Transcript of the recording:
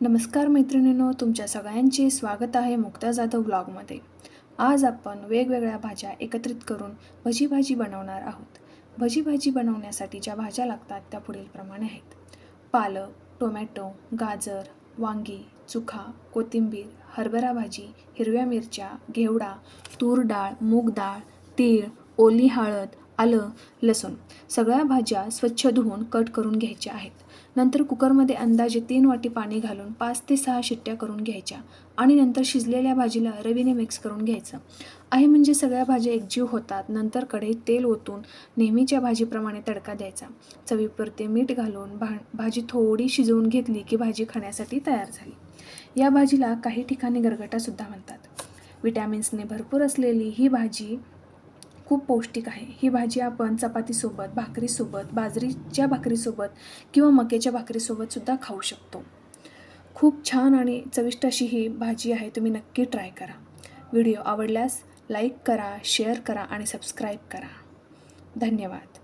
नमस्कार मैत्रिणींनो, तुमच्या सगळ्यांचे स्वागत आहे मुक्ता जाधव व्लॉगमध्ये। आज आपण वेगवेगळ्या भाज्या एकत्रित करून भजी भाजी बनवणार आहोत। भजी भाजी बनवण्यासाठी ज्या भाज्या लागतात त्या पुढीलप्रमाणे आहेत: पालक, टोमॅटो, गाजर, वांगी, चुका, कोथिंबीर, हरभरा भाजी, हिरव्या मिरच्या, घेवडा, तूर डाळ, मूग डाळ, तीळ, ओली हळद, आलं, लसूण। सगळ्या भाज्या स्वच्छ धुवून कट करून घ्यायच्या आहेत। नंतर कुकरमध्ये अंदाजे 3 वाटी पाणी घालून 5 ते 6 शिट्ट्या करून घ्यायच्या आणि नंतर शिजलेल्या भाजीला रवीने मिक्स करून घ्यायचं आहे, म्हणजे सगळ्या भाज्या एकजीव होतात। नंतर कढईत तेल ओतून नेहमीच्या भाजीप्रमाणे तडका द्यायचा। चवीपुरते मीठ घालून भाजी थोडी शिजवून घेतली की भाजी खाण्यासाठी तयार झाली। या भाजीला काही ठिकाणी गरगटासुद्धा म्हणतात। विटॅमिन्सने भरपूर असलेली ही भाजी खूप पौष्टिक आहे। ही भाजी आपण चपातीसोबत, भाकरीसोबत, बाजरीच्या भाकरीसोबत किंवा मक्याच्या भाकरीसोबत सुद्धा खाऊ शकतो। खूप छान आणि चविष्ट अशी ही भाजी आहे, तुम्ही नक्की ट्राय करा। व्हिडिओ आवडल्यास लाईक करा, शेअर करा आणि सबस्क्राईब करा। धन्यवाद।